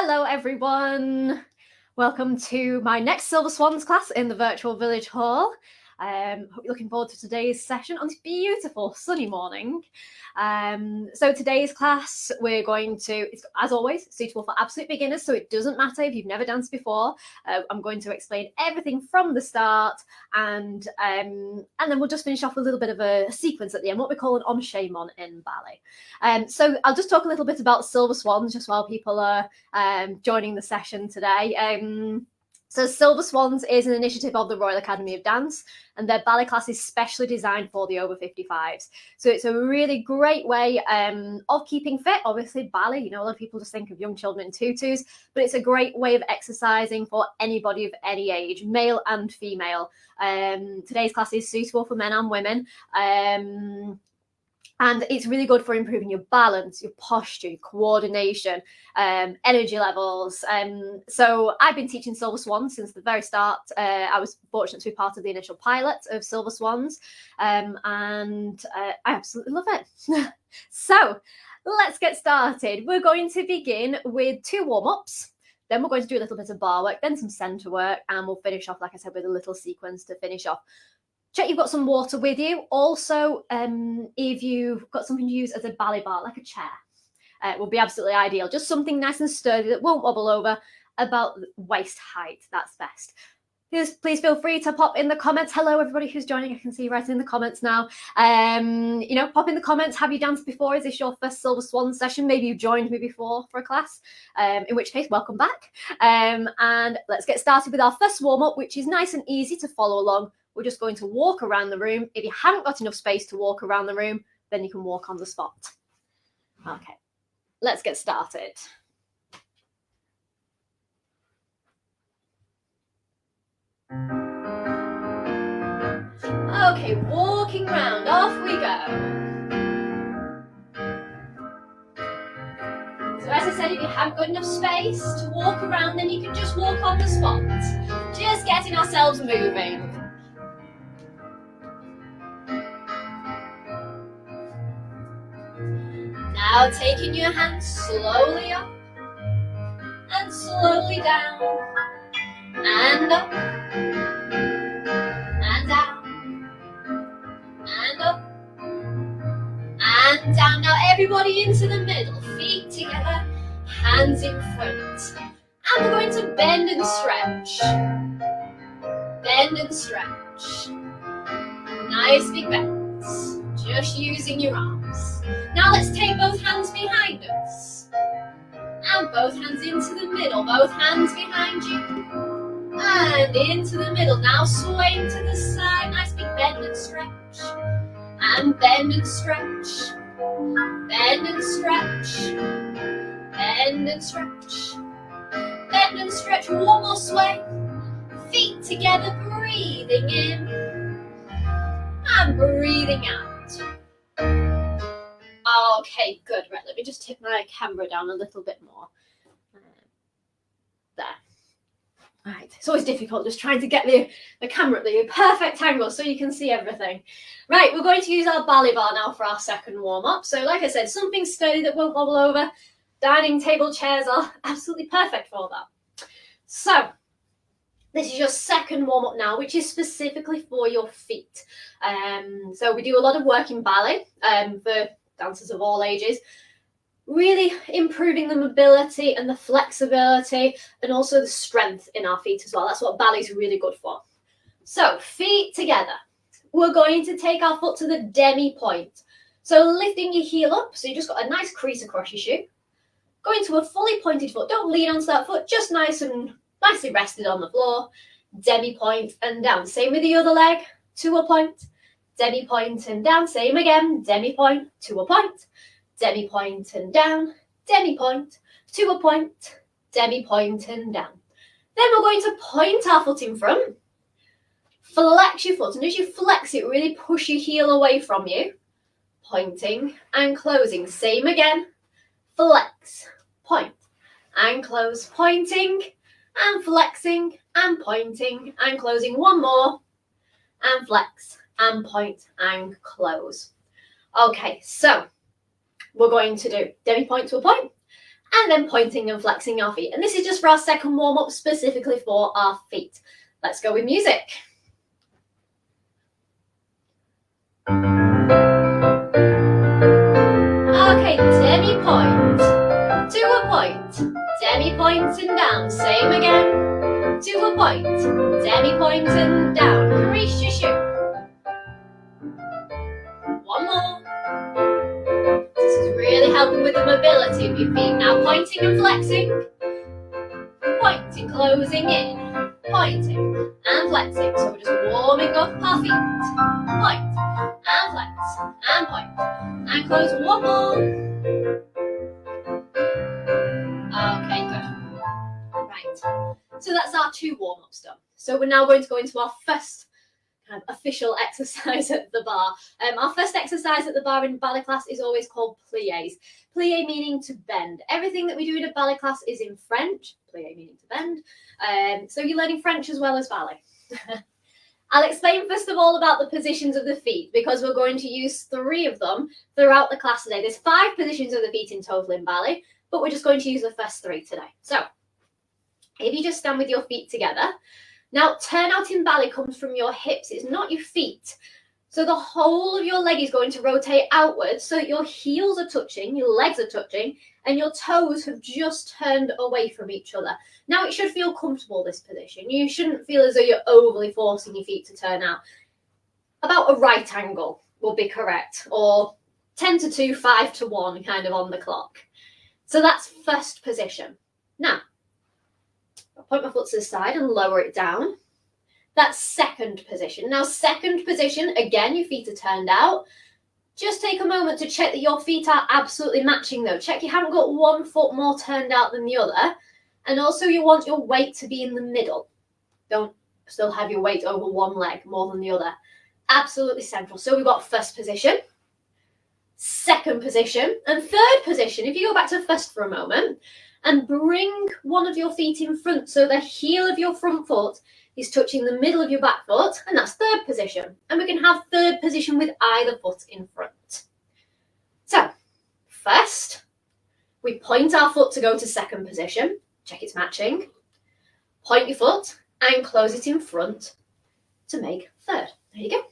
Hello everyone! Welcome to my next Silver Swans class in the virtual village hall. Hope you're looking forward to today's session on this beautiful sunny morning. So today's class, we're going to, it's, as always, suitable for absolute beginners, so it doesn't matter if you've never danced before. I'm going to explain everything from the start, and then we'll just finish off with a little bit of a sequence at the end, what we call an enchaînement in ballet. So I'll just talk a little bit about Silver Swans just while people are joining the session today. So Silver Swans is an initiative of the Royal Academy of Dance, and their ballet class is specially designed for the over 55s. So it's a really great way of keeping fit. Obviously, ballet, you know, a lot of people just think of young children in tutus, but it's a great way of exercising for anybody of any age, male and female. Today's class is suitable for men and women. And it's really good for improving your balance, your posture, your coordination, energy levels. So I've been teaching Silver Swans since the very start. I was fortunate to be part of the initial pilot of Silver Swans, and I absolutely love it. So let's get started. We're going to begin with 2 warm-ups. Then we're going to do a little bit of bar work, then some centre work, and we'll finish off, like I said, with a little sequence to finish off. Check you've got some water with you. Also, if you've got something to use as a ballet bar, like a chair, it will be absolutely ideal. Just something nice and sturdy that won't wobble over, about waist height. That's best. Please feel free to pop in the comments. Hello, everybody who's joining. I can see you right in the comments now. You know, pop in the comments. Have you danced before? Is this your first Silver Swan session? Maybe you joined me before for a class, in which case, welcome back. And let's get started with our first warm-up, which is nice and easy to follow along. We're just going to walk around the room. If you haven't got enough space to walk around the room, then you can walk on the spot. Okay, let's get started. Okay, walking round, off we go. So as I said, if you haven't got enough space to walk around, then you can just walk on the spot. Just getting ourselves moving. Now taking your hands slowly up and slowly down and up and down and up and down. Now everybody into the middle, feet together, hands in front. And we're going to bend and stretch. Bend and stretch. Nice big bends, just using your arms. Now let's take both hands behind us. And both hands into the middle, both hands behind you. And into the middle. Now swaying to the side, nice big bend and stretch. And bend and stretch. Bend and stretch. Bend and stretch. Bend and stretch, one more sway. Feet together, breathing in. And breathing out. Okay, good. Right, let me just tip my camera down a little bit more. There. Right, it's always difficult just trying to get the camera at the perfect angle so you can see everything. Right, we're going to use our ballet bar now for our second warm-up. So like I said, something sturdy that won't wobble over. Dining table chairs are absolutely perfect for that. So this is your second warm-up now, which is specifically for your feet. So we do a lot of work in ballet for dancers of all ages, really improving the mobility and the flexibility and also the strength in our feet as well. That's what ballet is really good for. So feet together. We're going to take our foot to the demi point. So lifting your heel up, so you just got a nice crease across your shoe. Going to a fully pointed foot. Don't lean onto that foot, just nice and nicely rested on the floor. Demi point and down. Same with the other leg, to a point. Demi point and down, same again, demi point, to a point, demi point and down, demi point, to a point, demi point and down. Then we're going to point our foot in front, flex your foot, and as you flex it, really push your heel away from you, pointing and closing, same again, flex, point, and close, pointing, and flexing, and pointing, and closing, one more, and flex, and point and close. Okay, so we're going to do demi point to a point and then pointing and flexing our feet. And this is just for our second warm-up, specifically for our feet. Let's go with music. Okay, demi-point, to a point, demi-point and down, same again, to a point, demi-point and down, crease your shoe. One more. This is really helping with the mobility of your feet. Now pointing and flexing, pointing, closing in, pointing and flexing. So we're just warming up our feet. Point and flex and point and close. One more. Okay, good. Right. So that's our 2 warm-ups done. So we're now going to go into our first kind of official exercise at the bar. Our first exercise at the bar in ballet class is always called pliés. Plié meaning to bend. Everything that we do in a ballet class is in French. Plié meaning to bend. So you're learning French as well as ballet. I'll explain first of all about the positions of the feet, because we're going to use 3 of them throughout the class today. There's 5 positions of the feet in total in ballet, but we're just going to use the first 3 today. So if you just stand with your feet together. Now, turnout in ballet comes from your hips. It's not your feet. So the whole of your leg is going to rotate outwards so that your heels are touching, your legs are touching, and your toes have just turned away from each other. Now, it should feel comfortable, this position. You shouldn't feel as though you're overly forcing your feet to turn out. About a right angle will be correct, or 10 to 2, 5 to 1 kind of on the clock. So that's first position. Now, I'll point my foot to the side and lower it down. That's second position. Now, second position, again, your feet are turned out. Just take a moment to check that your feet are absolutely matching though. Check you haven't got one foot more turned out than the other. And also you want your weight to be in the middle. Don't still have your weight over one leg more than the other. Absolutely central. So we've got first position, second position, and third position. If you go back to first for a moment and bring one of your feet in front so the heel of your front foot is touching the middle of your back foot, and that's third position. And we can have third position with either foot in front. So, first, we point our foot to go to second position. Check it's matching. Point your foot and close it in front to make third. There you go.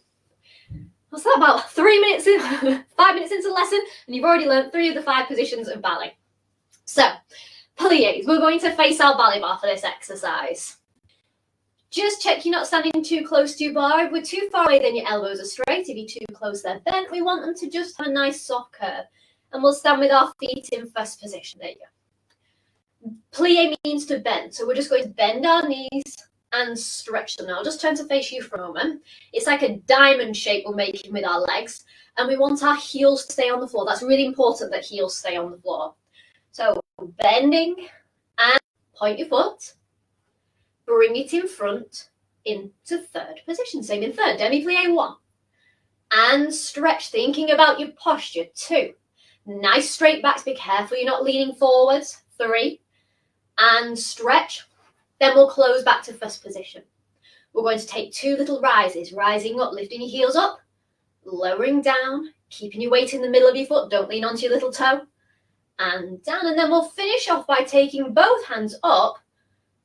What's that, about 3 minutes in, 5 minutes into the lesson, and you've already learned 3 of the 5 positions of ballet. So, pliés. We're going to face our ballet bar for this exercise. Just check you're not standing too close to your bar. If we're too far away, then your elbows are straight. If you're too close, they're bent. We want them to just have a nice soft curve. And we'll stand with our feet in first position. There you go. Plié means to bend. So we're just going to bend our knees and stretch them. Now, I'll just turn to face you for a moment. It's like a diamond shape we're making with our legs. And we want our heels to stay on the floor. That's really important that heels stay on the floor. So bending and point your foot. Bring it in front into third position. Same in third. Demi-plie 1. And stretch, thinking about your posture. 2. Nice straight backs. Be careful you're not leaning forwards. 3. And stretch. Then we'll close back to first position. We're going to take 2 little rises. Rising up, lifting your heels up. Lowering down. Keeping your weight in the middle of your foot. Don't lean onto your little toe. And down. And then we'll finish off by taking both hands up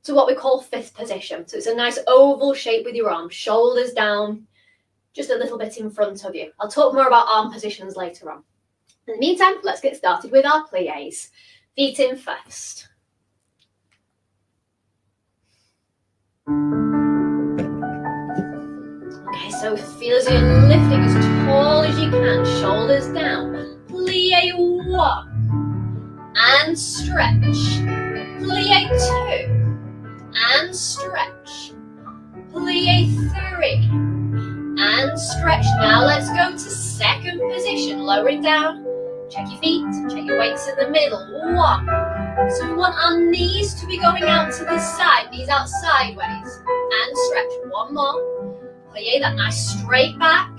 to what we call fifth position. So it's a nice oval shape with your arms, shoulders down, just a little bit in front of you. I'll talk more about arm positions later on. In the meantime, let's get started with our pliés. Feet in first. Okay, so feel as you're lifting as tall as you can, shoulders down. Plie 1 and stretch. Plie 2. And stretch. Plie 3 and stretch. Now let's go to second position. Lower it down. Check your feet. Check your weights in the middle. 1. So we want our knees to be going out to this side. Knees out sideways. And stretch. 1 more. Plie that nice straight back.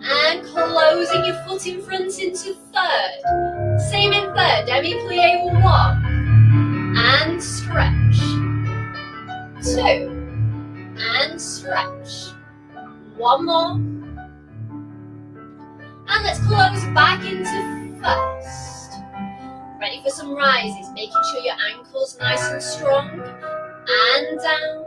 And closing your foot in front into third. Same in third. Demi-plie 1. And stretch. 2. And stretch. 1 more. And let's close back into first. Ready feet for some rises, making sure your ankle's nice and strong. And down.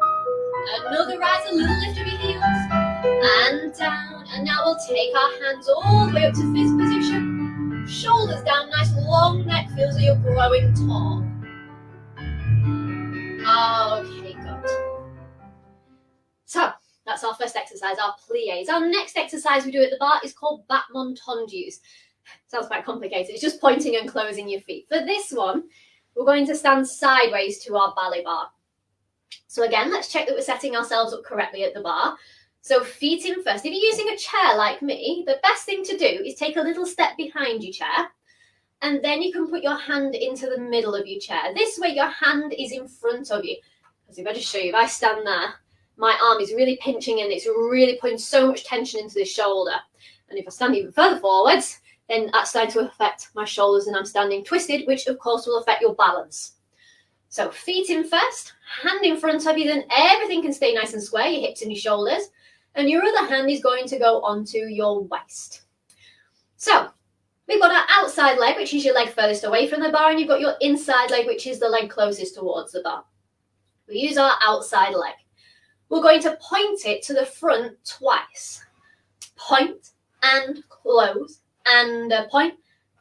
Another rise, a little lift of your heels. And down. And now we'll take our hands all the way up to fifth position. Shoulders down, nice long neck, feels like you're growing tall. Okay, good. So, that's our first exercise, our pliés. Our next exercise we do at the bar is called battement tendus. Sounds quite complicated. It's just pointing and closing your feet. For this one, we're going to stand sideways to our ballet bar. So again, let's check that we're setting ourselves up correctly at the bar. So feet in first. If you're using a chair like me, the best thing to do is take a little step behind your chair, and then you can put your hand into the middle of your chair. This way your hand is in front of you. Because if I just show you, if I stand there, my arm is really pinching and it's really putting so much tension into the shoulder. And if I stand even further forwards, then that's starting to affect my shoulders and I'm standing twisted, which of course will affect your balance. So feet in first, hand in front of you, then everything can stay nice and square, your hips and your shoulders. And your other hand is going to go onto your waist. So we've got our outside leg, which is your leg furthest away from the bar, and you've got your inside leg, which is the leg closest towards the bar. We use our outside leg. We're going to point it to the front twice. Point and close, and point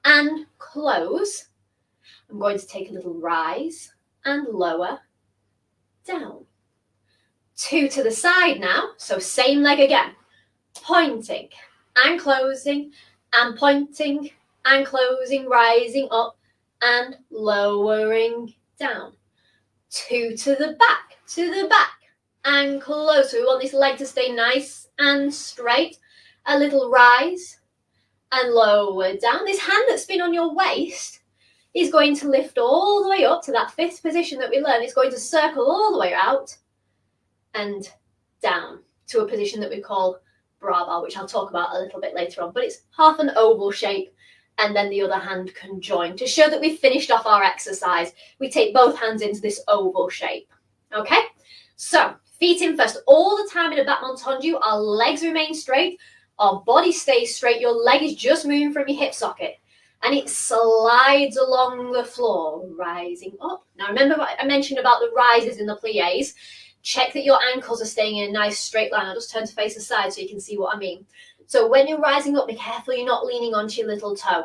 and close. I'm going to take a little rise and lower, down. 2 to the side now, so same leg again. Pointing and closing and pointing and closing, rising up and lowering down. 2 to the back and close. So we want this leg to stay nice and straight. A little rise and lower down. This hand that's been on your waist is going to lift all the way up to that fifth position that we learned. It's going to circle all the way out and down to a position that we call barre, which I'll talk about a little bit later on. But it's half an oval shape, and then the other hand can join. To show that we've finished off our exercise, we take both hands into this oval shape. Okay? So, feet in first. All the time in a battement tendu, our legs remain straight, our body stays straight, your leg is just moving from your hip socket, and it slides along the floor, rising up. Now, remember what I mentioned about the rises in the pliés? Check that your ankles are staying in a nice straight line. I'll just turn to face the side so you can see what I mean. So when you're rising up, be careful you're not leaning onto your little toe.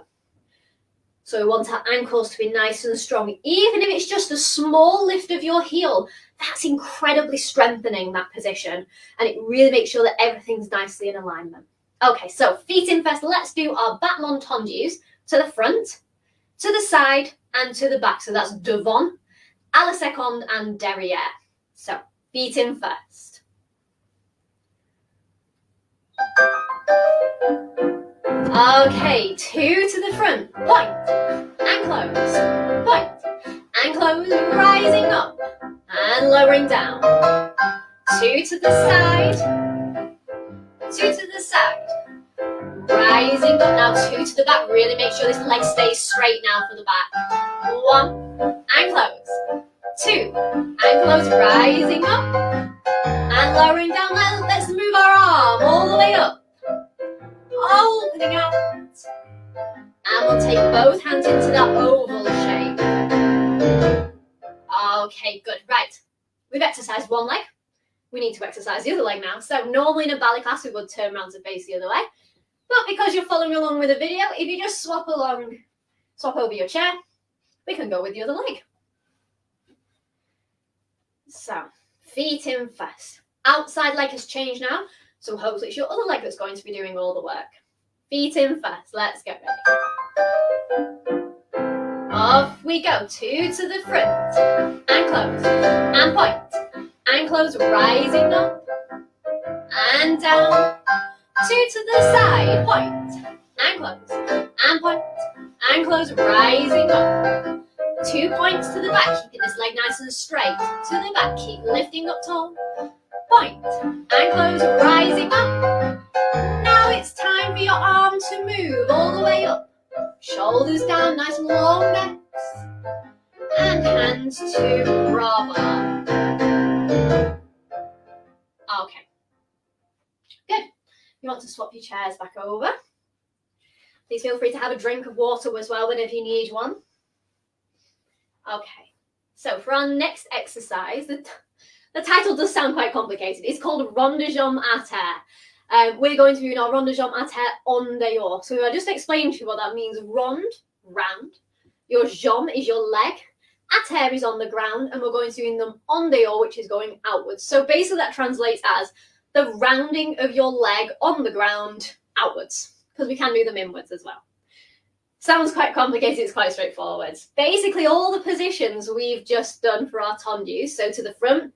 So we want our ankles to be nice and strong. Even if it's just a small lift of your heel, that's incredibly strengthening that position. And it really makes sure that everything's nicely in alignment. Okay, so feet in first. Let's do our battement tendus to the front, to the side, and to the back. So that's devant, à la seconde, and derrière. So feet in first. Okay, 2 to the front. Point and close. Point and close. Rising up and lowering down. 2 to the side. 2 to the side. Rising up. Now 2 to the back. Really make sure this leg stays straight now for the back. 1 and close. 2 and close. Rising up and lowering down. Let's move our arm all the way up. Opening out. And we'll take both hands into that oval shape. Okay, good. Right. We've exercised one leg. We need to exercise the other leg now. So normally in a ballet class, we would turn around to face the other way. But because you're following along with the video, if you just swap over your chair, we can go with the other leg. So, feet in first. Outside leg has changed now. So hopefully it's your other leg that's going to be doing all the work. Feet in first. Let's get ready. Off we go. 2 to the front. And close. And point. And close. Rising up. And down. 2 to the side. Point. And close. And point. And close. Rising up. 2 points to the back. Keeping this leg nice and straight. To the back. Keep lifting up tall. Point and close, rising up. Now it's time for your arm to move all the way up. Shoulders down, nice and long necks. And hands to barre. Okay. Good. You want to swap your chairs back over. Please feel free to have a drink of water as well whenever you need one. Okay, so for our next exercise, the title does sound quite complicated. It's called rond de jambe à terre. We're going to be doing our rond de jambe à terre en dehors. So I just explained to you what that means. Rond, round. Your jambe is your leg. À terre is on the ground, and we're going to be doing them en dehors, which is going outwards. So basically that translates as the rounding of your leg on the ground outwards, because we can do them inwards as well. Sounds quite complicated, it's quite straightforward. Basically all the positions we've just done for our tendus, so to the front,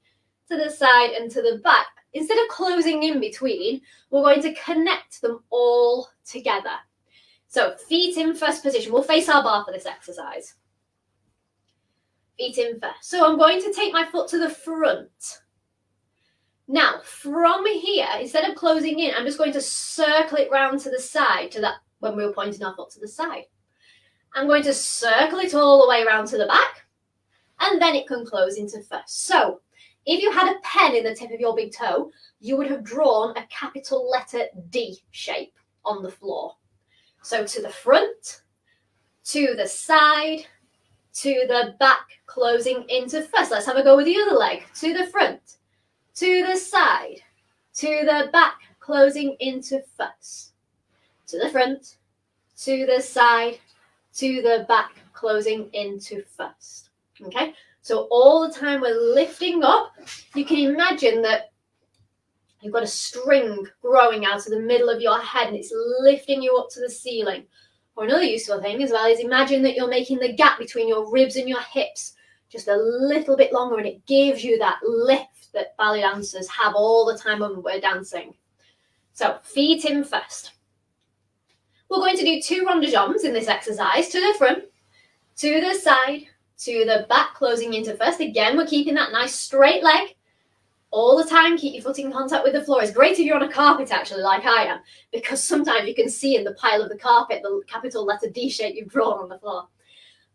to the side and to the back, instead of closing in between, we're going to connect them all together. So feet in first position. We'll face our barre for this exercise. Feet in first. So I'm going to take my foot to the front. Now, from here, instead of closing in, I'm just going to circle it round to the side, to that when we were pointing our foot to the side. I'm going to circle it all the way around to the back, and then it can close into first. So, if you had a pen in the tip of your big toe, you would have drawn a capital letter D shape on the floor. So to the front, to the side, to the back, closing into first. Let's have a go with the other leg. To the front, to the side, to the back, closing into first. To the front, to the side, to the back, closing into first. Okay? So all the time we're lifting up, you can imagine that you've got a string growing out of the middle of your head and it's lifting you up to the ceiling. Or another useful thing as well is imagine that you're making the gap between your ribs and your hips just a little bit longer, and it gives you that lift that ballet dancers have all the time when we're dancing. So feet in first. We're going to do 2 rond de jambes in this exercise, to the front, to the side, to the back, closing into first. Again, we're keeping that nice straight leg all the time. Keep your foot in contact with the floor. It's great if you're on a carpet, actually, like I am, because sometimes you can see in the pile of the carpet the capital letter D shape you've drawn on the floor.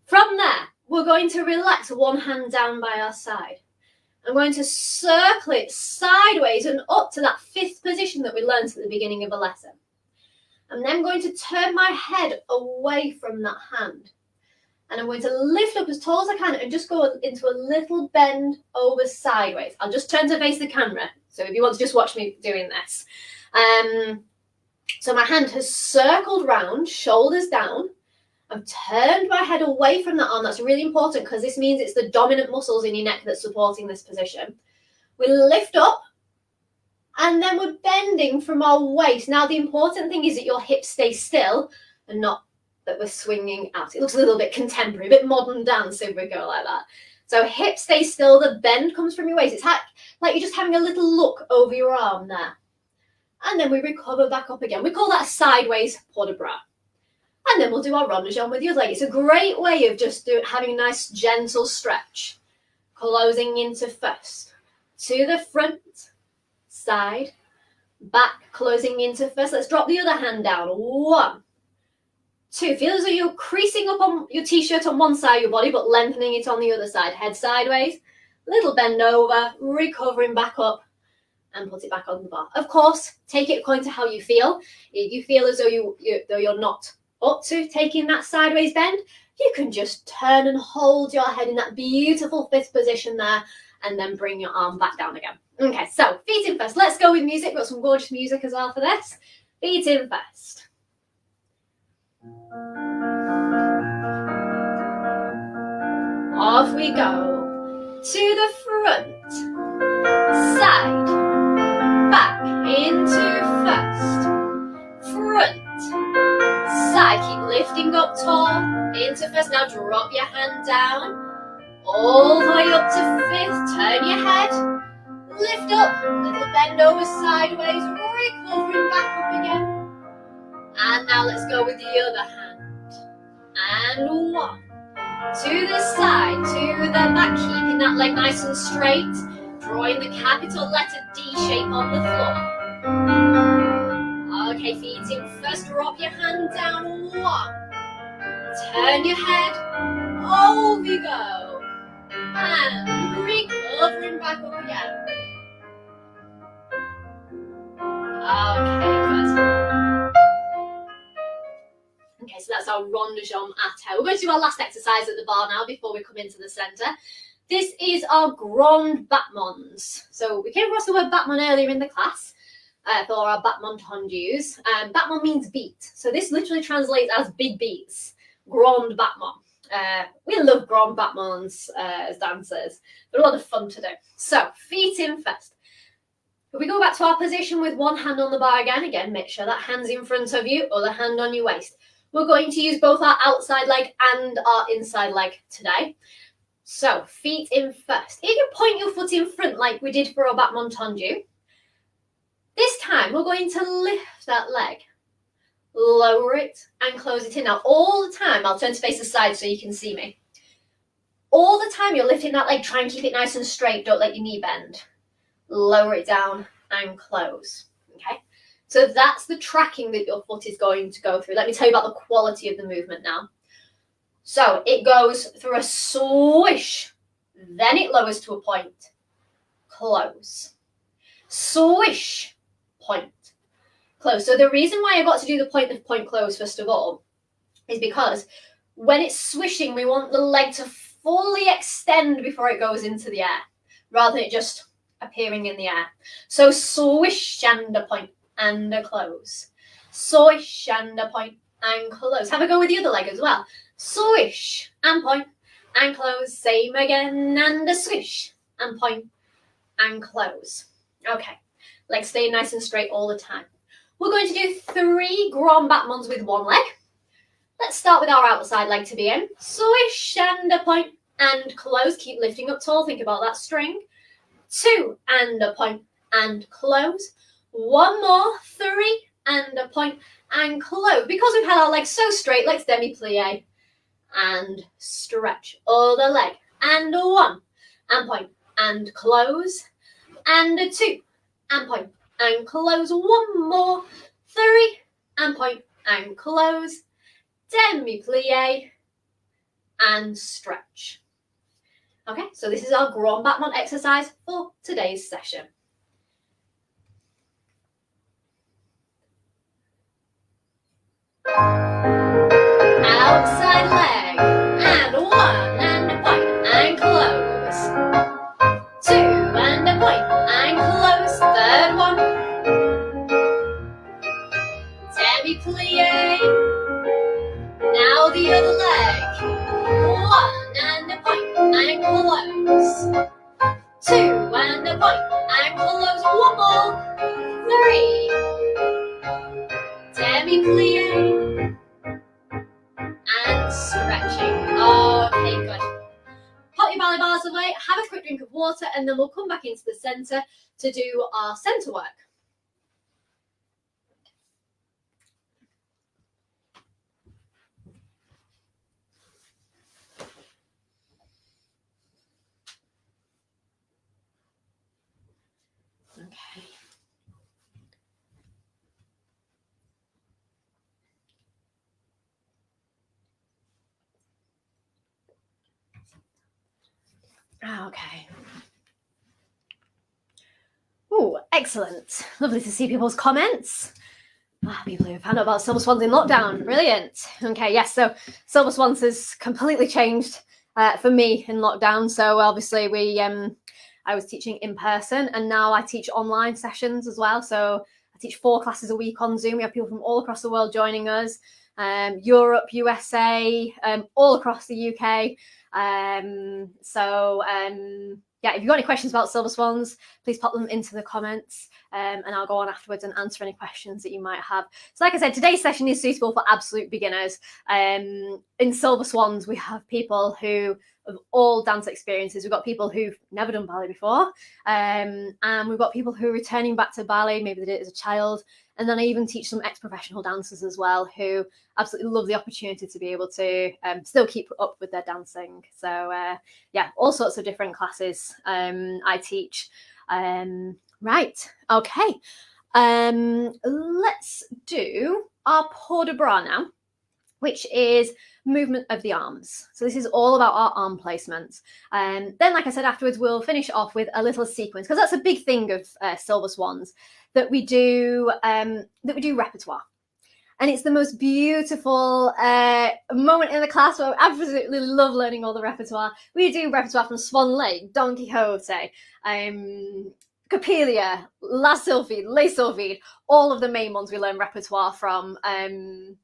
From there, we're going to relax one hand down by our side. I'm going to circle it sideways and up to that 5th position that we learned at the beginning of the lesson. I'm then going to turn my head away from that hand. And I'm going to lift up as tall as I can and just go into a little bend over sideways. I'll just turn to face the camera. So if you want to just watch me doing this. So my hand has circled round, shoulders down. I've turned my head away from that arm. That's really important because this means it's the dominant muscles in your neck that's supporting this position. We lift up and then we're bending from our waist. Now the important thing is that your hips stay still and not that we're swinging out. It looks a little bit contemporary, a bit modern dance if we go like that. So hips stay still, the bend comes from your waist. It's like you're just having a little look over your arm there. And then we recover back up again. We call that a sideways port de bras. And then we'll do our rond de jambe with the other leg. It's a great way of just having a nice gentle stretch. Closing into first. To the front, side, back, closing into first. Let's drop the other hand down. 1, 2. Feel as though you're creasing up on your t-shirt on one side of your body, but lengthening it on the other side. Head sideways, little bend over, recovering back up, and put it back on the bar. Of course, take it according to how you feel. If you feel as though you're not up to taking that sideways bend, you can just turn and hold your head in that beautiful 5th position there, and then bring your arm back down again. Okay, so feet in first. Let's go with music. We've got some gorgeous music as well for this. Feet in first. Off we go. To the front, side, back, into first, front, side. Keep lifting up tall, into first. Now drop your hand down, all the way up to 5th. Turn your head, lift up, little bend over sideways, recovering back up again. And now let's go with the other hand. And 1. To the side, to the back, keeping that leg nice and straight, drawing the capital letter D shape on the floor. Okay, feet in first, drop your hand down. 1. Turn your head, over you go. And recovering back up again. Okay, good. Okay, so that's our rond de jambe à terre. We're going to do our last exercise at the bar now before we come into the centre. This is our grand battements. So we came across the word battement earlier in the class for our battement tendus. Battement means beat. So this literally translates as big beats. Grand battement. We love grand battements as dancers. They're a lot of fun to do. So feet in first. If we go back to our position with one hand on the bar again, make sure that hand's in front of you, other hand on your waist. We're going to use both our outside leg and our inside leg today. So, feet in first. If you point your foot in front like we did for our battement tendu, this time we're going to lift that leg, lower it and close it in. Now, all the time, I'll turn to face the side so you can see me. All the time you're lifting that leg, try and keep it nice and straight, don't let your knee bend. Lower it down and close, okay? So that's the tracking that your foot is going to go through. Let me tell you about the quality of the movement now. So it goes through a swish, then it lowers to a point, close, swish, point, close. So the reason why I got to do the point close first of all is because when it's swishing, we want the leg to fully extend before it goes into the air, rather than it just appearing in the air. So swish and a point and a close. Swish and a point and close. Have a go with the other leg as well. Swish and point and close. Same again and a swish and point and close. Okay, legs stay nice and straight all the time. We're going to do 3 grand battements with one leg. Let's start with our outside leg to begin. Swish and a point and close. Keep lifting up tall. Think about that string. 2 and a point and close. 1 more, 3 and a point and close. Because we've had our legs so straight, let's demi-plie and stretch. Other leg and 1 and point and close. And 2 and point and close. 1 more, 3 and point and close. Demi-plie and stretch. Okay, so this is our grand battement exercise for today's session. Outside leg, and 1 and a point, and close. 2 and a point, and close. 3rd one. Demi-plie. Now the other leg. 1 and a point, and close. 2 and a point, and close. 1 more. 3. Demi-plie. And stretching. Okay, good. Put your ballet bars away, have a quick drink of water, and then we'll come back into the centre to do our centre work. Okay. Okay. Oh, excellent. Lovely to see people's comments. People who found out about Silver Swans in lockdown. Brilliant. Okay, yes, so Silver Swans has completely changed for me in lockdown. So obviously I was teaching in person, and now I teach online sessions as well. So I teach 4 classes a week on Zoom. We have people from all across the world joining us. Europe, USA, all across the UK. Yeah, if you've got any questions about Silver Swans, please pop them into the comments, and I'll go on afterwards and answer any questions that you might have. So like I said, today's session is suitable for absolute beginners. In Silver Swans, we have people who have all dance experiences. We've got people who've never done ballet before, and we've got people who are returning back to ballet, maybe they did it as a child. And then I even teach some ex-professional dancers as well who absolutely love the opportunity to be able to still keep up with their dancing. So yeah, all sorts of different classes I teach. Right, okay. Let's do our port de bras now, which is movement of the arms. So this is all about our arm placements. Then, like I said, afterwards, we'll finish off with a little sequence, because that's a big thing of Silver Swans, that we do repertoire. And it's the most beautiful moment in the class where I absolutely love learning all the repertoire. We do repertoire from Swan Lake, Don Quixote, Coppelia, La Sylphide, Les Sylphide, all of the main ones we learn repertoire from.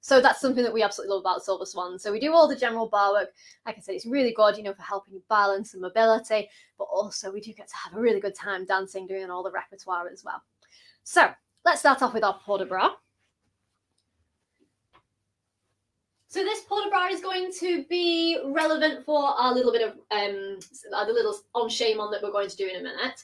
So that's something that we absolutely love about Silver Swans. So we do all the general bar work. Like I said, it's really good, for helping you balance and mobility, but also we do get to have a really good time dancing, doing all the repertoire as well. So let's start off with our port de bras. So this port de bras is going to be relevant for our little bit of the little enchaînement that we're going to do in a minute.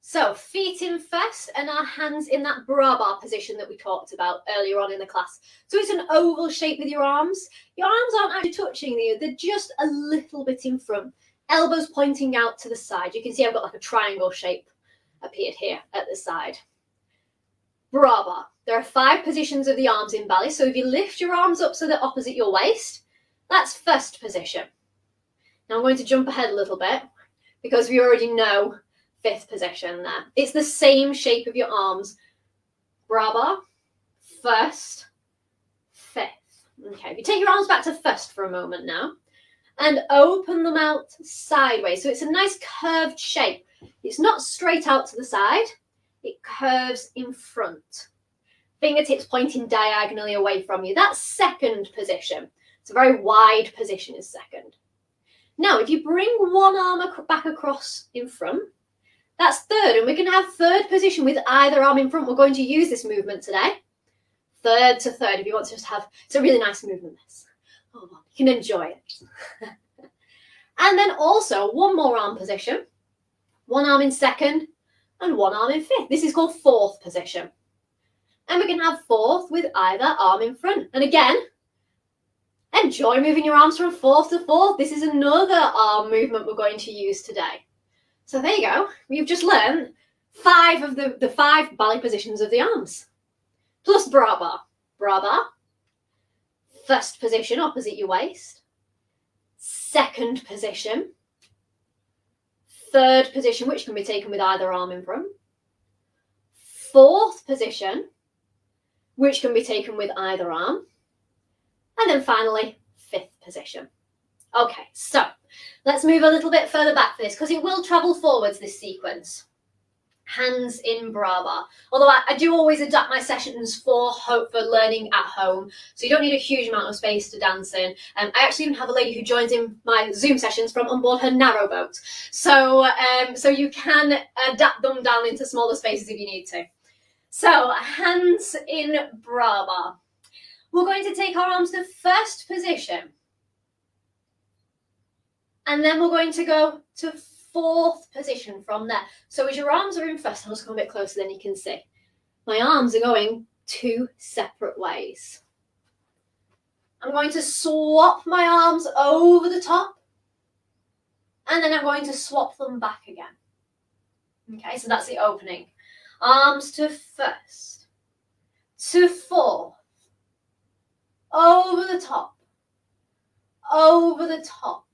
So feet in first and our hands in that bras bar position that we talked about earlier on in the class. So it's an oval shape with your arms. Your arms aren't actually touching you, they're just a little bit in front. Elbows pointing out to the side. You can see I've got like a triangle shape appeared here at the side. Bras bar. There are 5 positions of the arms in ballet. So if you lift your arms up so they're opposite your waist, that's first position. Now I'm going to jump ahead a little bit because we already know 5th position there. It's the same shape of your arms. Bras bar, first, 5th. Okay, if you take your arms back to first for a moment now and open them out sideways. So it's a nice curved shape. It's not straight out to the side. It curves in front. Fingertips pointing diagonally away from you. That's second position. It's a very wide position is second. Now, if you bring one arm back across in front, that's third, and we can have third position with either arm in front. We're going to use this movement today. Third to third, if you want to just have, it's a really nice movement, this. Oh, you can enjoy it. And then also one more arm position. One arm in second and one arm in 5th. This is called 4th position. And we can have 4th with either arm in front. And again, enjoy moving your arms from 4th to 4th. This is another arm movement we're going to use today. So there you go. You've just learned 5 of the 5 ballet positions of the arms. Plus bras bar. Bras bar. First position opposite your waist. Second position. Third position, which can be taken with either arm in front. 4th position, which can be taken with either arm. And then finally, 5th position. Okay, so let's move a little bit further back for this because it will travel forwards, this sequence. Hands in bras bar. Although I do always adapt my sessions for learning at home, so you don't need a huge amount of space to dance in. I actually even have a lady who joins in my Zoom sessions from on board her narrowboat, so you can adapt them down into smaller spaces if you need to. So hands in bras bar. We're going to take our arms to first position, and then we're going to go to 4th position from there. So as your arms are in first, I'll just come a bit closer then you can see. My arms are going 2 separate ways. I'm going to swap my arms over the top, and then I'm going to swap them back again. Okay, so that's the opening. Arms to first, to 4th, over the top, over the top.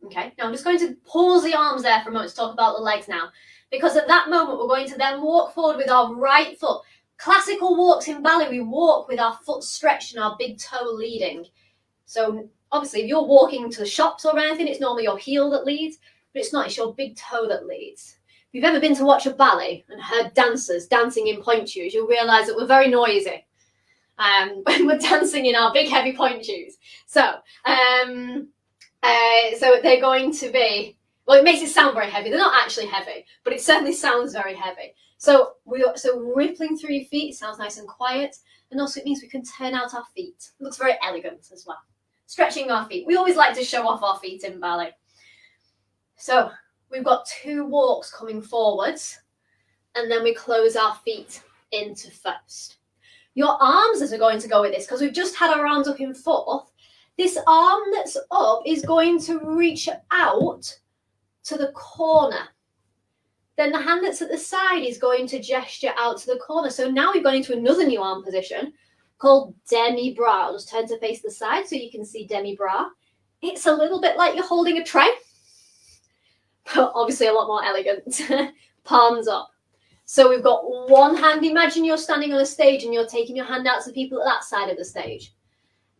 Okay, now I'm just going to pause the arms there for a moment to talk about the legs now, because at that moment we're going to then walk forward with our right foot. Classical walks in ballet, we walk with our foot stretched and our big toe leading. So obviously if you're walking to the shops or anything, it's normally your heel that leads, but it's not, it's your big toe that leads. If you've ever been to watch a ballet and heard dancers dancing in point shoes, you'll realise that we're very noisy when we're dancing in our big heavy point shoes. So they're going to be, well, it makes it sound very heavy. They're not actually heavy, but it certainly sounds very heavy. So rippling through your feet sounds nice and quiet, and also it means we can turn out our feet. It looks very elegant as well. Stretching our feet. We always like to show off our feet in ballet. So we've got 2 walks coming forwards, and then we close our feet into first. Your arms are going to go with this because we've just had our arms up in 4th. This arm that's up is going to reach out to the corner. Then the hand that's at the side is going to gesture out to the corner. So now we've gone into another new arm position called demi-bras. I'll just turn to face the side so you can see demi-bras. It's a little bit like you're holding a tray, but obviously a lot more elegant. Palms up. So we've got one hand, imagine you're standing on a stage and you're taking your hand out to the people at that side of the stage.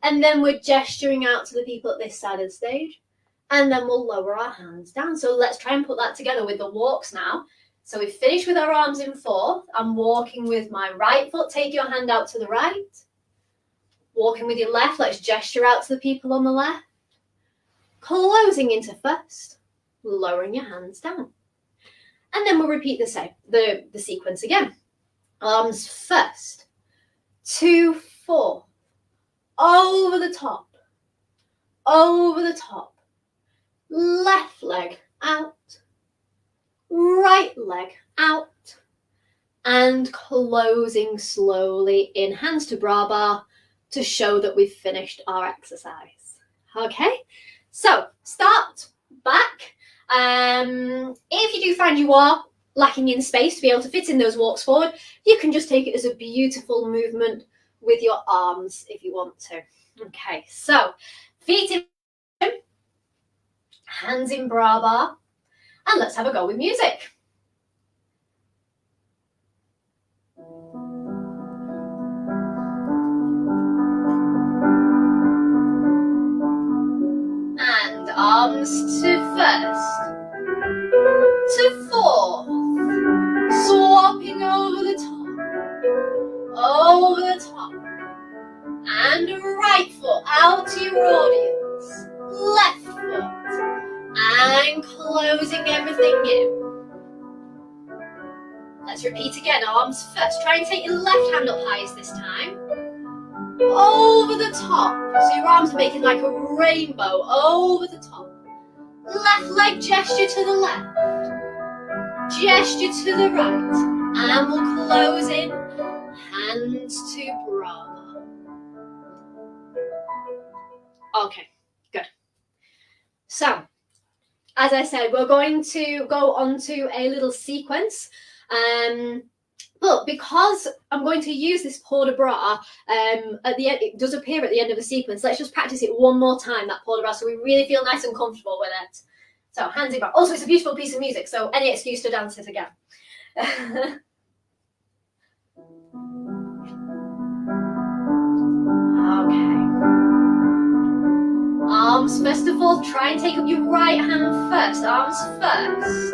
And then we're gesturing out to the people at this side of the stage. And then we'll lower our hands down. So let's try and put that together with the walks now. So we finish with our arms in 4. I'm walking with my right foot. Take your hand out to the right. Walking with your left. Let's gesture out to the people on the left. Closing into first. Lowering your hands down. And then we'll repeat the same, the sequence again. Arms first. 2, 4. Over the top. Over the top. Left leg out. Right leg out. And closing slowly in, hands to bra bar, to show that we've finished our exercise. Okay, so start back. If you do find you are lacking in space to be able to fit in those walks forward, you can just take it as a beautiful movement with your arms if you want to. Okay, so feet in, hands in bra bar, and let's have a go with music. And arms to first, to 4, swapping over the top, and right foot out to your audience, left foot, and closing everything in. Let's repeat again, arms first. Try and take your left hand up highest this time. Over the top, so your arms are making like a rainbow, over the top. Left leg gesture to the left, gesture to the right, and we'll close in, hands to bra bar. Okay, good. So, as I said, we're going to go on to a little sequence. But because I'm going to use this port de bras at the end, it does appear at the end of the sequence. Let's just practice it one more time, that port de bras, so we really feel nice and comfortable with it. So hands in bra. Also, it's a beautiful piece of music, so any excuse to dance it again. Okay. Arms first to 4. Try and take up your right hand first. Arms first.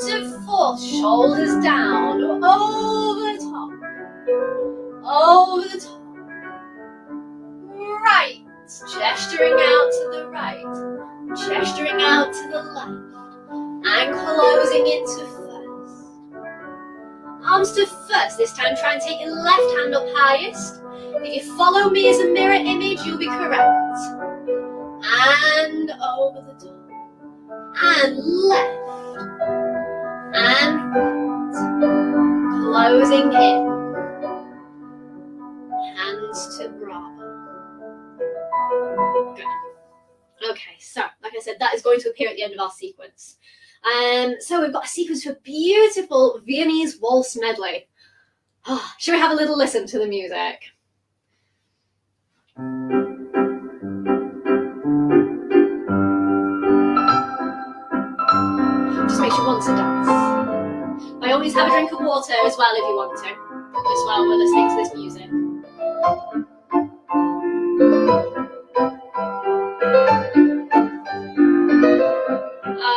To 4. Shoulders down. Over the top. Over the top. Right. Gesturing out to the right. Gesturing out to the left. And closing into first. Arms to first. This time try and take your left hand up highest. If you follow me as a mirror image, you'll be correct. And over the top, and left, and right, closing in, hands to bra. Good. Okay, so like I said, that is going to appear at the end of our sequence. So we've got a sequence for beautiful Viennese waltz medley. Oh, shall we have a little listen to the music? Just makes you want to dance. By all means, have a drink of water as well if you want to, as well we're listening to this music.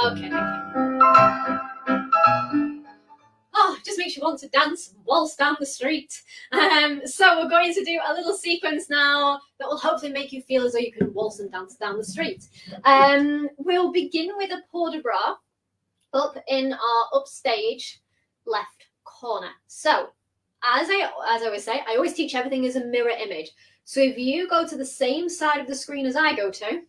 Okay, thank you. Oh, it just makes you want to dance and waltz down the street. So we're going to do a little sequence now that will hopefully make you feel as though you can waltz and dance down the street. We'll begin with a port de bras up in our upstage left corner. So, as I always say, I always teach everything as a mirror image. So if you go to the same side of the screen as I go to,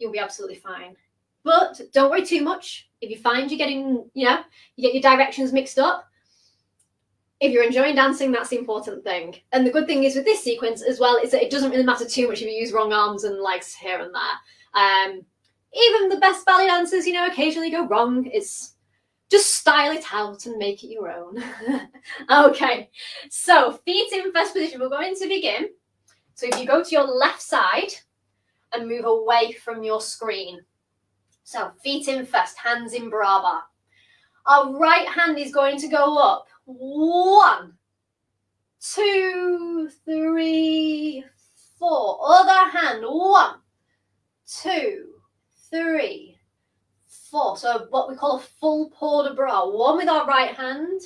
you'll be absolutely fine. But don't worry too much. If you find you're getting, you get your directions mixed up, if you're enjoying dancing, that's the important thing. And the good thing is with this sequence as well is that it doesn't really matter too much if you use wrong arms and legs here and there. Even the best ballet dancers, occasionally go wrong. It's just style it out and make it your own. Okay, so feet in first position. We're going to begin. So if you go to your left side and move away from your screen. So feet in first, hands in bra bar. Our right hand is going to go up. 1, 2, 3, 4. Other hand. 1, 2, 3, 4. So what we call a full port de bras. 1 with our right hand,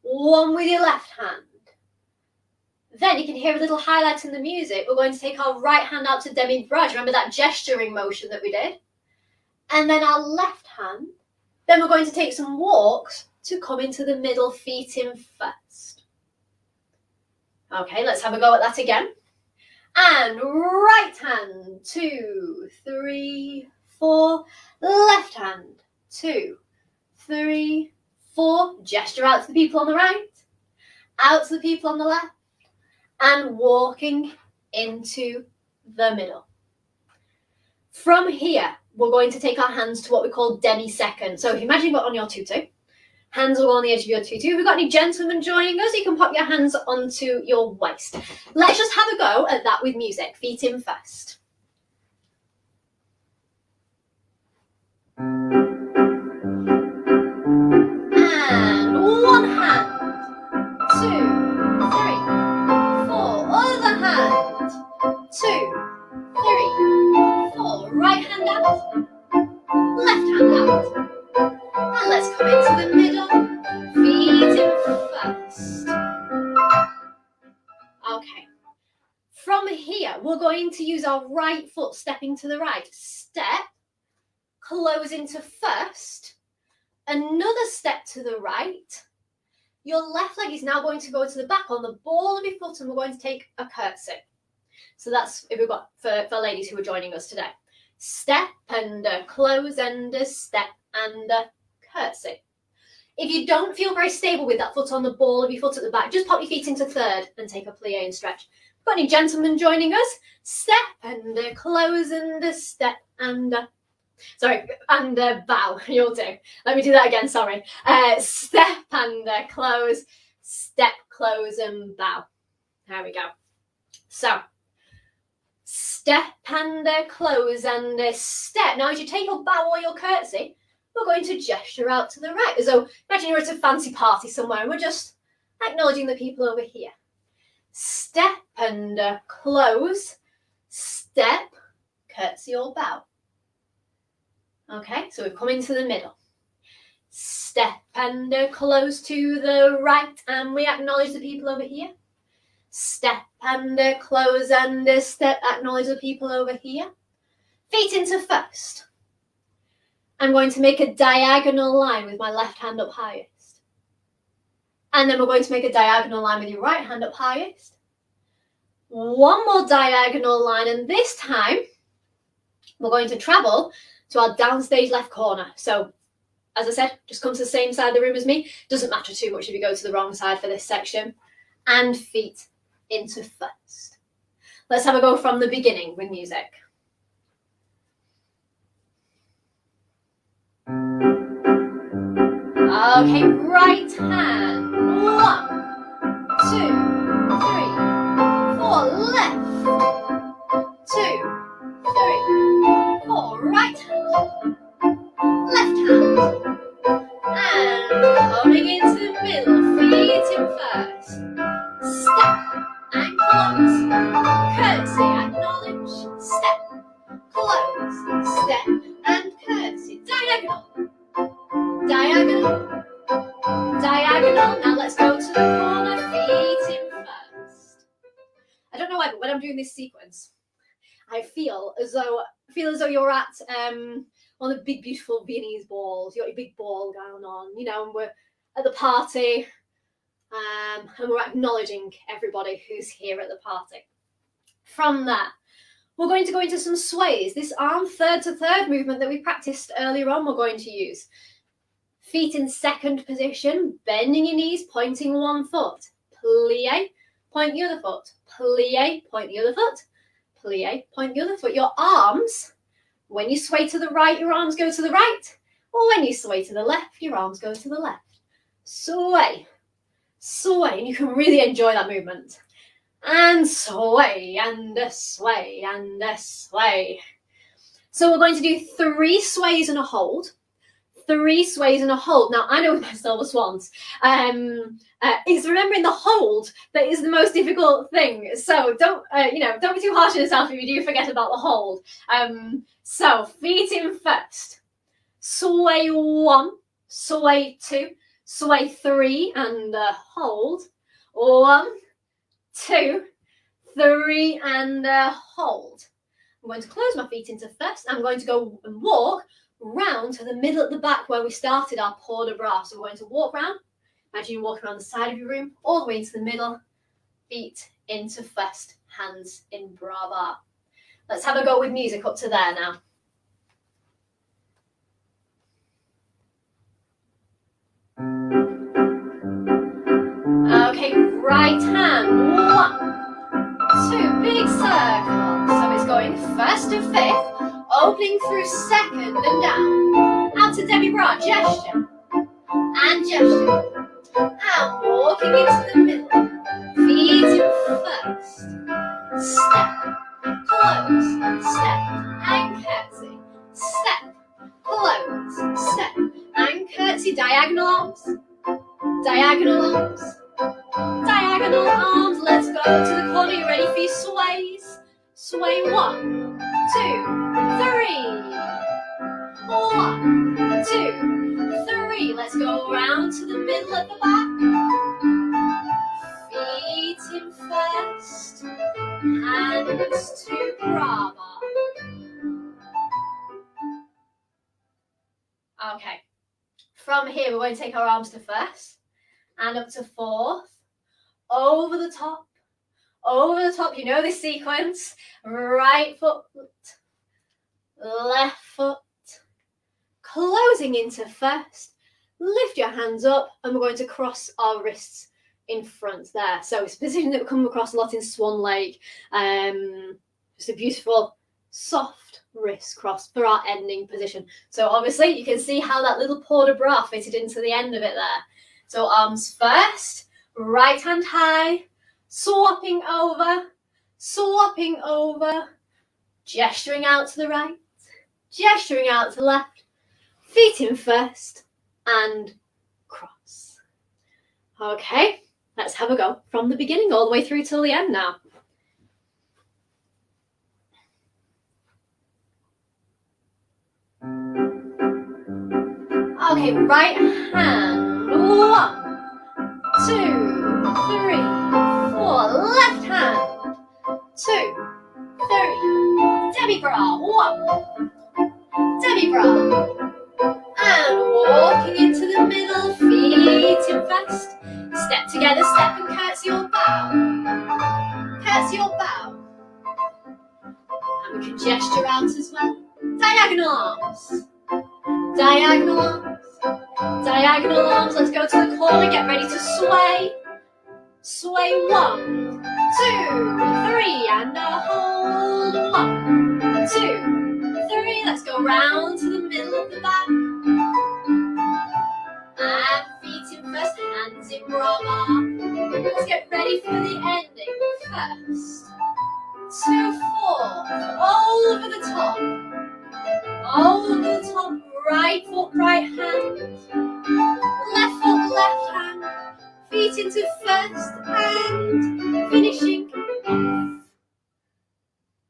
1 with your left hand. Then you can hear a little highlight in the music. We're going to take our right hand out to demi-bras. Remember that gesturing motion that we did? And then our left hand. Then we're going to take some walks to come into the middle, feet in first. Okay, let's have a go at that again. And right hand, 2, 3, 4. Left hand, 2, 3, 4. Gesture out to the people on the right, out to the people on the left, and walking into the middle. From here, we're going to take our hands to what we call demi-second. So if you imagine you've got on your tutu, hands will go on the edge of your tutu. If we've got any gentlemen joining us, you can pop your hands onto your waist. Let's just have a go at that with music. Feet in first. And 1 hand, 2, 3, 4. Other hand, 2, 3, 4. Right hand out, left hand out. And let's come into the middle, feet in first. Okay. From here, we're going to use our right foot stepping to the right. Step, close into first, another step to the right. Your left leg is now going to go to the back on the ball of your foot, and we're going to take a curtsy. So that's if we've got for ladies who are joining us today. Step and close and a step and a curtsy. If you don't feel very stable with that foot on the ball of your foot at the back, just pop your feet into third and take a plie and stretch. Got any gentlemen joining us? Step and close and a step and bow. You'll do. Let me do that again. Sorry. Step and close, step, close and bow. There we go. So step and close and step. Now, as you take your bow or your curtsy, we're going to gesture out to the right. So imagine you're at a fancy party somewhere and we're just acknowledging the people over here. Step and close, step, curtsy or bow. Okay, so we've come into the middle. Step and close to the right, and we acknowledge the people over here. Step and close and step, acknowledge the people over here. Feet into first. I'm going to make a diagonal line with my left hand up highest. And then we're going to make a diagonal line with your right hand up highest. One more diagonal line, and this time we're going to travel to our downstage left corner. So, as I said, just come to the same side of the room as me. Doesn't matter too much if you go to the wrong side for this section. And feet into first. Let's have a go from the beginning with music. Okay, right hand. 1, 2, 3, 4. Left. 2, 3, 4. Right hand. Left hand. And coming into the middle. Feet in first. Step and close. Curtsy, acknowledge. Step, close. Step and curtsy. Diagonal. Diagonal. Diagonal. Now let's go to the corner. Feet in first. I don't know why, but when I'm doing this sequence, I feel as though you're at one of the big, beautiful Viennese balls. You got your big ball gown on, you know, and we're at the party, and we're acknowledging everybody who's here at the party. From that, we're going to go into some sways. This arm third to third movement that we practiced earlier on, we're going to use. Feet in second position, bending your knees, pointing one foot. Plie, point the other foot. Plie, point the other foot. Plie, point the other foot. Your arms, when you sway to the right, your arms go to the right. Or when you sway to the left, your arms go to the left. Sway, sway, and you can really enjoy that movement. And sway, and a sway, and a sway. So we're going to do 3 sways and a hold, 3 sways and a hold. Now, I know with my Silver Swans, it's remembering the hold that is the most difficult thing. So don't be too harsh on yourself if you do forget about the hold. So feet in first. Sway 1, sway 2, sway 3, and hold. 1, 2, 3, and hold. I'm going to close my feet into first. I'm going to go and walk round to the middle at the back where we started our port de bras. So we're going to walk round. Imagine you walking around the side of your room, all the way into the middle, feet into first, hands in bra bar. Let's have a go with music up to there now. Okay, right hand, 1, 2, big circle. So it's going first to fifth, opening through second and down. Out to demi-bras, gesture, and gesture. And walking into the middle, feet in first. Step, close, step, and curtsy. Step, close, step, and curtsy. Diagonal arms, diagonal arms. Diagonal arms, let's go to the corner. You ready for your sways? Sway 1, 2, 3. 1, 2, 3. Let's go around to the middle of the back. Feet in first. Hands to bra bar. Okay. From here, we're going to take our arms to first and up to fourth. Over the top, you know this sequence. Right foot, left foot, closing into first. Lift your hands up and we're going to cross our wrists in front there. So it's a position that we come across a lot in Swan Lake. Just a beautiful, soft wrist cross for our ending position. So obviously you can see how that little port de bras fitted into the end of it there. So arms first. Right hand high, swapping over, gesturing out to the right, gesturing out to the left, feet in first, and cross. Okay, let's have a go from the beginning all the way through till the end now. Okay, right hand, 1, 2, 3, 4, left hand, 2, 3, demi-bras, 1, demi-bras, and walking into the middle, feet in first, step together, step and curtsy or bow, and we can gesture out as well, diagonal arms, diagonal arms. Diagonal arms, let's go to the corner, get ready to sway. Sway 1, 2, 3, and a hold. 1, 2, 3, let's go round to the middle of the back. And feet in first, hands in bra bar. Let's get ready for the ending. First, 2, 4, over the top. Over the top, right foot, right hand. Left foot, left hand. Feet into first and finishing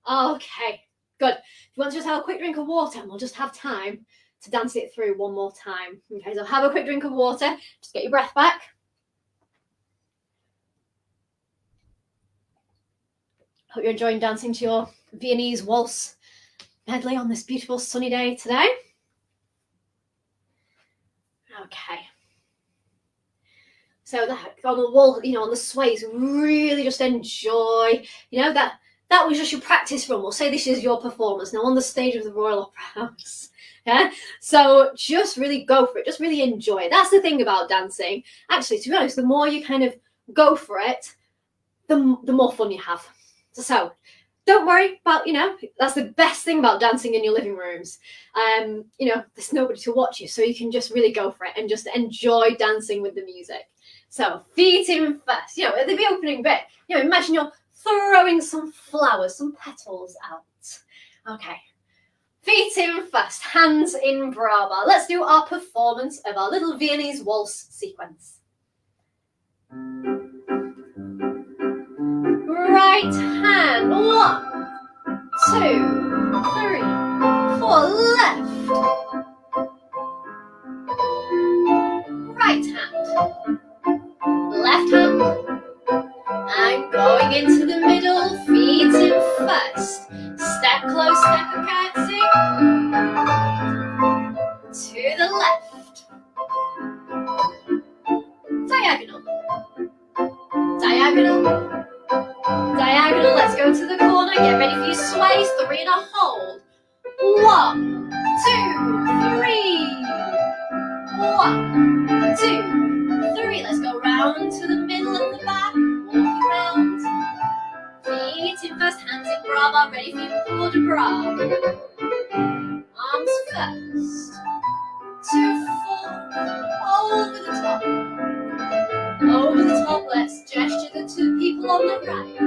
off. Okay, good. If you want to just have a quick drink of water, and we'll just have time to dance it through one more time. Okay, so have a quick drink of water. Just get your breath back. Hope you're enjoying dancing to your Viennese waltz medley on this beautiful sunny day today. Okay. So that on the wall, on the sways, really just enjoy, that was just your practice run. We'll say this is your performance now on the stage of the Royal Opera House. Yeah. So just really go for it. Just really enjoy it. That's the thing about dancing. Actually, to be honest, the more you kind of go for it, the more fun you have. So don't worry about, that's the best thing about dancing in your living rooms. There's nobody to watch you, so you can just really go for it and just enjoy dancing with the music. So feet in first, at the opening bit, imagine you're throwing some flowers, some petals out. Okay. Feet in first, hands in bra bar. Let's do our performance of our little Viennese waltz sequence. Right hand, 1, 2, 3, 4, left. Right hand, left hand. I'm going into the middle, feet in first. Step close, step a curtsy. To the left. Diagonal. Diagonal. Diagonal. Let's go to the corner. Get ready for your sways. 3 and a hold. 1, 2, 3. 1, 2, 3. Let's go round to the middle of the back. Walking round. Feet in first, hands in bra bar. Ready for your coup de bras. Arms first. 2, 4. Over the top. Over the top. Let's gesture to the people on the right.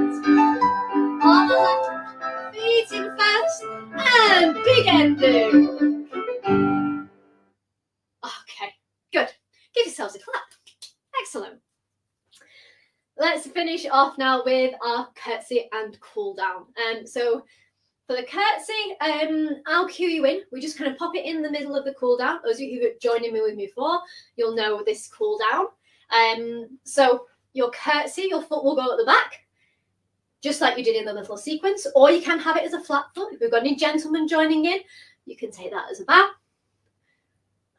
On the left. Feet in first. And big ending. Okay, good. Give yourselves a clap. Excellent. Let's finish off now with our curtsy and cool down. So for the curtsy, I'll cue you in. We just kind of pop it in the middle of the cool down. Those of you who have joined me with me before, you'll know this cool down. So your curtsy, your foot will go at the back, just like you did in the little sequence, or you can have it as a flat foot. If we've got any gentlemen joining in, you can take that as a bow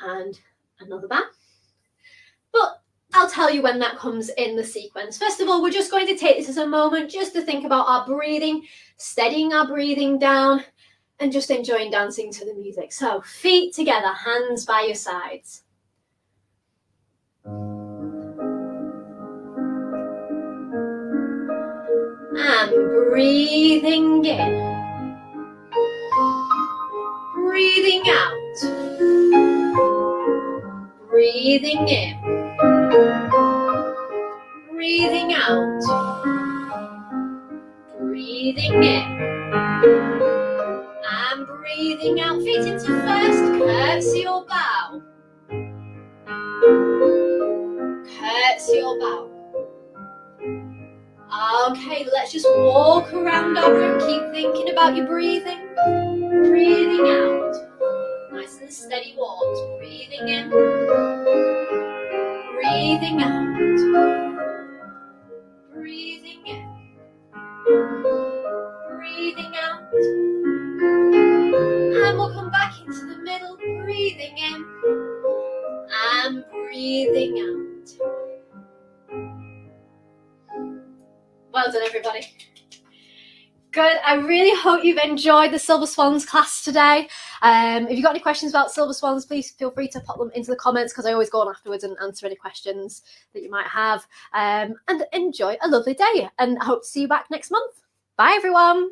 and another bow. But I'll tell you when that comes in the sequence. First of all, we're just going to take this as a moment just to think about our breathing, steadying our breathing down, and just enjoying dancing to the music. So feet together, hands by your sides. And breathing in. Breathing out. Breathing in. Breathing out. Breathing in. And breathing out. Feet into first, curtsy or bow. Curtsy or bow. Okay, let's just walk around our room. Keep thinking about your breathing. Breathing out. Nice and steady walks. Breathing in. Breathing out. Breathing in. Breathing out. And we'll come back into the middle. Breathing in. And breathing out. Well done, everybody. Good. I really hope you've enjoyed the Silver Swans class today. If you've got any questions about Silver Swans, please feel free to pop them into the comments, because I always go on afterwards and answer any questions that you might have. And enjoy a lovely day, and I hope to see you back next month. Bye, everyone.